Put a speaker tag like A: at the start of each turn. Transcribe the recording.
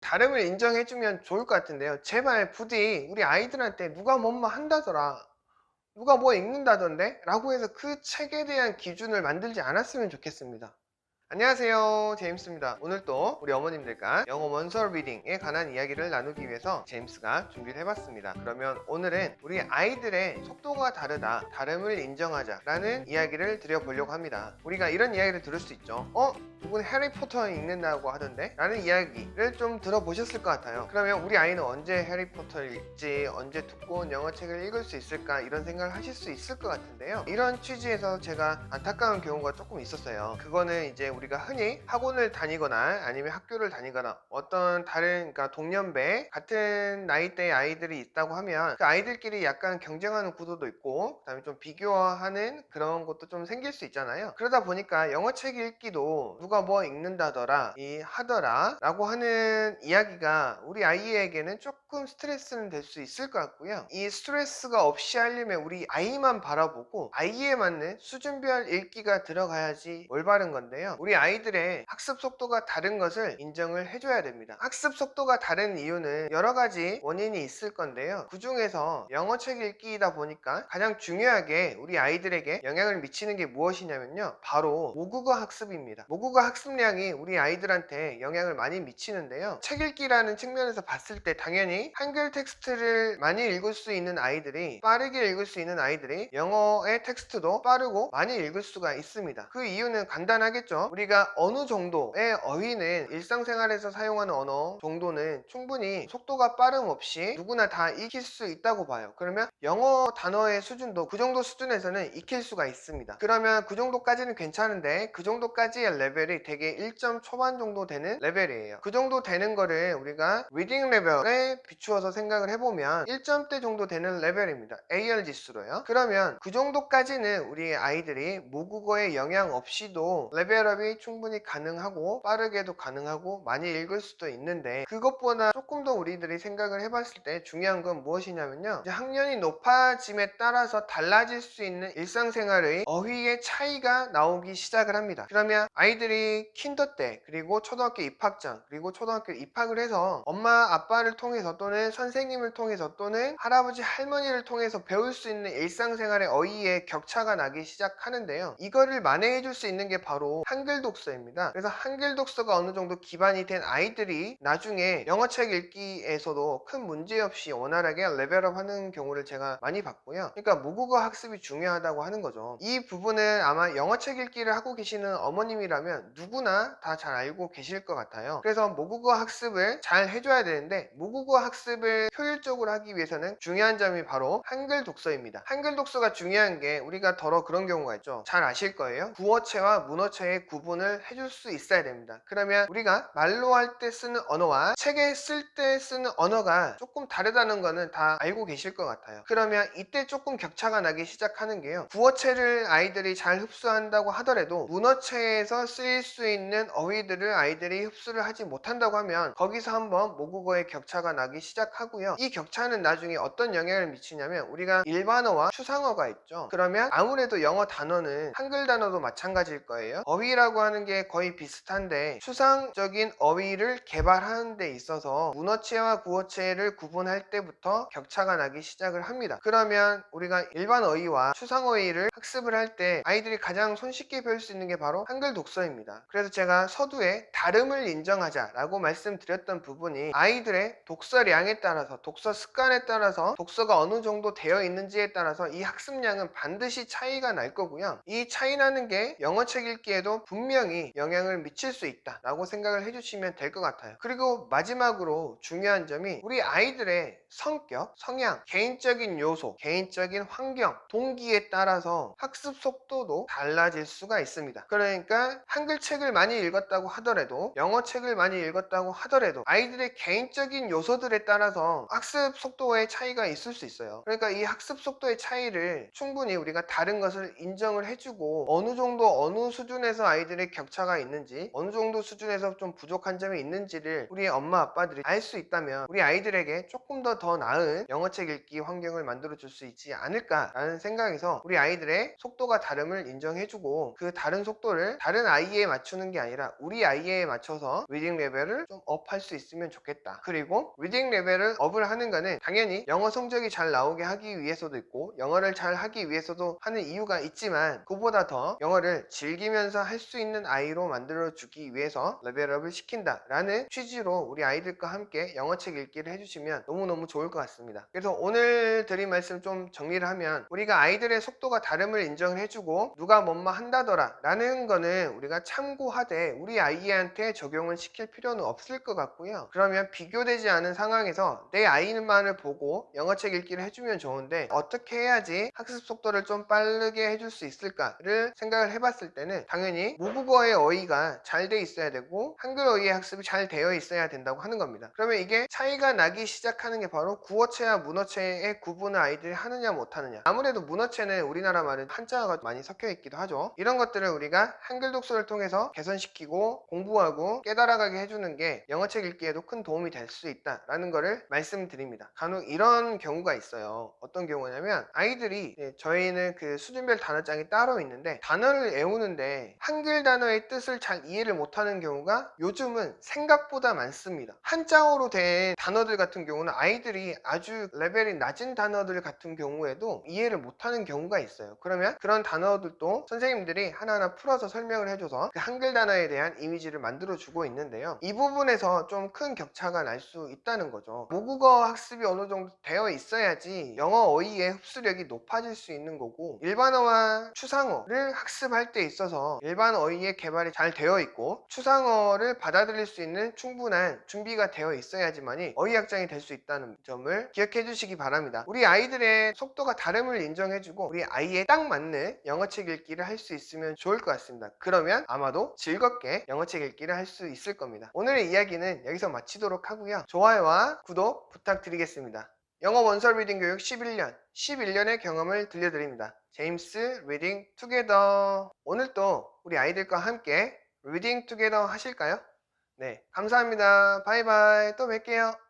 A: 다름을 인정해주면 좋을 것 같은데요. 제발 부디 우리 아이들한테 누가 뭐뭐 한다더라, 누가 뭐 읽는다던데? 라고 해서 그 책에 대한 기준을 만들지 않았으면 좋겠습니다. 안녕하세요, 제임스입니다. 오늘 또 우리 어머님들과 영어 원서 리딩에 관한 이야기를 나누기 위해서 제임스가 준비를 해봤습니다. 그러면 오늘은 우리 아이들의 속도가 다르다, 다름을 인정하자 라는 이야기를 드려보려고 합니다. 우리가 이런 이야기를 들을 수 있죠. 누군 해리포터 읽는다고 하던데? 라는 이야기를 좀 들어보셨을 것 같아요. 그러면 우리 아이는 언제 해리포터를 읽지, 언제 두꺼운 영어책을 읽을 수 있을까, 이런 생각을 하실 수 있을 것 같은데요. 이런 취지에서 제가 안타까운 경우가 조금 있었어요. 그거는 이제 우리가 흔히 학원을 다니거나 아니면 학교를 다니거나 어떤 다른, 그러니까 동년배 같은 나이대의 아이들이 있다고 하면 그 아이들끼리 약간 경쟁하는 구도도 있고, 그다음에 좀 비교하는 그런 것도 좀 생길 수 있잖아요. 그러다 보니까 영어책 읽기도 누가 뭐 읽는다더라, 이 하더라 라고 하는 이야기가 우리 아이에게는 조금 스트레스는 될 수 있을 것 같고요. 이 스트레스가 없이 하려면 우리 아이만 바라보고 아이에 맞는 수준별 읽기가 들어가야지 올바른 건데요. 우리 아이들의 학습 속도가 다른 것을 인정을 해줘야 됩니다. 학습 속도가 다른 이유는 여러 가지 원인이 있을 건데요. 그 중에서 영어책 읽기이다 보니까 가장 중요하게 우리 아이들에게 영향을 미치는 게 무엇이냐면요, 바로 모국어 학습입니다. 모국어 학습량이 우리 아이들한테 영향을 많이 미치는데요. 책 읽기라는 측면에서 봤을 때 당연히 한글 텍스트를 많이 읽을 수 있는 아이들이, 빠르게 읽을 수 있는 아이들이 영어의 텍스트도 빠르고 많이 읽을 수가 있습니다. 그 이유는 간단하겠죠. 우리가 어느 정도의 어휘는 일상생활에서 사용하는 언어 정도는 충분히 속도가 빠름 없이 누구나 다 익힐 수 있다고 봐요. 그러면 영어 단어의 수준도 그 정도 수준에서는 익힐 수가 있습니다. 그러면 그 정도까지는 괜찮은데, 그 정도까지의 레벨이 되게 1점 초반 정도 되는 레벨이에요. 그 정도 되는 거를 우리가 리딩 레벨에 비추어서 생각을 해보면 1점대 정도 되는 레벨입니다. AL 지수로요. 그러면 그 정도까지는 우리 아이들이 모국어에 영향 없이도 레벨업이 충분히 가능하고 빠르게도 가능하고 많이 읽을 수도 있는데, 그것보다 조금 더 우리들이 생각을 해봤을 때 중요한 건 무엇이냐면요, 이제 학년이 높아짐에 따라서 달라질 수 있는 일상생활의 어휘의 차이가 나오기 시작을 합니다. 그러면 아이들이 킨더 때, 그리고 초등학교 입학전, 그리고 초등학교 입학을 해서 엄마 아빠를 통해서 또는 선생님을 통해서 또는 할아버지 할머니를 통해서 배울 수 있는 일상생활의 어휘의 격차가 나기 시작하는데요. 이거를 만회해 줄 수 있는 게 바로 한글 독서입니다. 그래서 한글 독서가 어느 정도 기반이 된 아이들이 나중에 영어책 읽기에서도 큰 문제 없이 원활하게 레벨업 하는 경우를 제가 많이 봤고요. 그러니까 모국어 학습이 중요하다고 하는 거죠. 이 부분은 아마 영어책 읽기를 하고 계시는 어머님이라면 누구나 다 잘 알고 계실 것 같아요. 그래서 모국어 학습을 잘 해줘야 되는데, 모국어 학습을 효율적으로 하기 위해서는 중요한 점이 바로 한글 독서입니다. 한글 독서가 중요한 게, 우리가 더러 그런 경우가 있죠. 잘 아실 거예요. 구어체와 문어체의 구분을 해줄 수 있어야 됩니다. 그러면 우리가 말로 할 때 쓰는 언어와 책에 쓸 때 쓰는 언어가 조금 다르다는 거는 다 알고 계실 것 같아요. 그러면 이때 조금 격차가 나기 시작하는 게요, 구어체를 아이들이 잘 흡수한다고 하더라도 문어체에서 쓰일 수 있는 어휘들을 아이들이 흡수를 하지 못한다고 하면 거기서 한번 모국어의 격차가 나기 시작하고요. 이 격차는 나중에 어떤 영향을 미치냐면, 우리가 일반어와 추상어가 있죠. 그러면 아무래도 영어 단어는 한글 단어도 마찬가지일 거예요. 어휘라고 하는 게 거의 비슷한데, 추상적인 어휘를 개발하는 데 있어서 문어체와 구어체를 구분할 때부터 격차가 나기 시작을 합니다. 그러면 우리가 일반 어휘와 추상 어휘를 학습을 할 때 아이들이 가장 손쉽게 배울 수 있는 게 바로 한글 독서입니다. 그래서 제가 서두에 다름을 인정하자 라고 말씀드렸던 부분이, 아이들의 독서량에 따라서, 독서 습관에 따라서, 독서가 어느 정도 되어 있는지에 따라서 이 학습량은 반드시 차이가 날 거고요. 이 차이 나는 게 영어책 읽기에도 분명히 영향을 미칠 수 있다 라고 생각을 해주시면 될 것 같아요. 그리고 마지막으로 중요한 점이, 우리 아이들의 성격, 성향, 개인적인 요소, 개인적인 환경, 동기에 따라서 학습 속도도 달라질 수가 있습니다. 그러니까 한글책을 많이 읽었다고 하더라도, 영어책을 많이 읽었다고 하더라도 아이들의 개인적인 요소들에 따라서 학습 속도의 차이가 있을 수 있어요. 그러니까 이 학습 속도의 차이를 충분히 우리가 다른 것을 인정을 해주고, 어느 정도 어느 수준에서 아이들이 아이들의 격차가 있는지, 어느 정도 수준에서 좀 부족한 점이 있는지를 우리 엄마 아빠들이 알 수 있다면 우리 아이들에게 조금 더 나은 영어책 읽기 환경을 만들어 줄 수 있지 않을까라는 생각에서 우리 아이들의 속도가 다름을 인정해주고 그 다른 속도를 다른 아이에 맞추는 게 아니라 우리 아이에 맞춰서 리딩 레벨을 좀 업할 수 있으면 좋겠다. 그리고 리딩 레벨을 업을 하는 거는 당연히 영어 성적이 잘 나오게 하기 위해서도 있고 영어를 잘 하기 위해서도 하는 이유가 있지만 그보다 더 영어를 즐기면서 할 수 있는 아이로 만들어 주기 위해서 레벨업을 시킨다 라는 취지로 우리 아이들과 함께 영어책 읽기를 해주시면 너무너무 좋을 것 같습니다. 그래서 오늘 드린 말씀 좀 정리를 하면 우리가 아이들의 속도가 다름을 인정을 해주고 누가 뭐뭐 한다더라 라는 거는 우리가 참고하되 우리 아이한테 적용을 시킬 필요는 없을 것 같고요. 그러면 비교되지 않은 상황에서 내 아이만을 보고 영어책 읽기를 해주면 좋은데 어떻게 해야지 학습 속도를 좀 빠르게 해줄 수 있을까를 생각을 해봤을 때는 당연히 모국어의 어휘가 잘 돼 있어야 되고 한글 어휘의 학습이 잘 되어 있어야 된다고 하는 겁니다. 그러면 이게 차이가 나기 시작하는 게 바로 구어체와 문어체의 구분을 아이들이 하느냐 못하느냐. 아무래도 문어체는 우리나라 말은 한자가 많이 섞여 있기도 하죠. 이런 것들을 우리가 한글 독서를 통해서 개선시키고 공부하고 깨달아가게 해주는 게 영어책 읽기에도 큰 도움이 될 수 있다라는 거를 말씀드립니다. 간혹 이런 경우가 있어요. 어떤 경우냐면 아이들이 저희는 그 수준별 단어장이 따로 있는데 단어를 외우는데 한글 단어의 뜻을 잘 이해를 못하는 경우가 요즘은 생각보다 많습니다. 한자어로 된 단어들 같은 경우는 아이들이 아주 레벨이 낮은 단어들 같은 경우에도 이해를 못하는 경우가 있어요. 그러면 그런 단어들도 선생님들이 하나하나 풀어서 설명을 해줘서 그 한글 단어에 대한 이미지를 만들어 주고 있는데요. 이 부분에서 좀 큰 격차가 날 수 있다는 거죠. 모국어 학습이 어느 정도 되어 있어야지 영어 어휘의 흡수력이 높아질 수 있는 거고 일반어와 추상어를 학습할 때 있어서 일반 어휘의 개발이 잘 되어 있고 추상어를 받아들일 수 있는 충분한 준비가 되어 있어야지만이 어휘 학장이 될 수 있다는 점을 기억해 주시기 바랍니다. 우리 아이들의 속도가 다름을 인정해주고 우리 아이에 딱 맞는 영어책 읽기를 할 수 있으면 좋을 것 같습니다. 그러면 아마도 즐겁게 영어책 읽기를 할 수 있을 겁니다. 오늘의 이야기는 여기서 마치도록 하고요. 좋아요와 구독 부탁드리겠습니다. 영어 원서 리딩 교육 11년의 경험을 들려드립니다. 제임스 리딩 투게더. 오늘도 우리 아이들과 함께 리딩 투게더 하실까요? 네, 감사합니다. 바이바이. 또 뵐게요.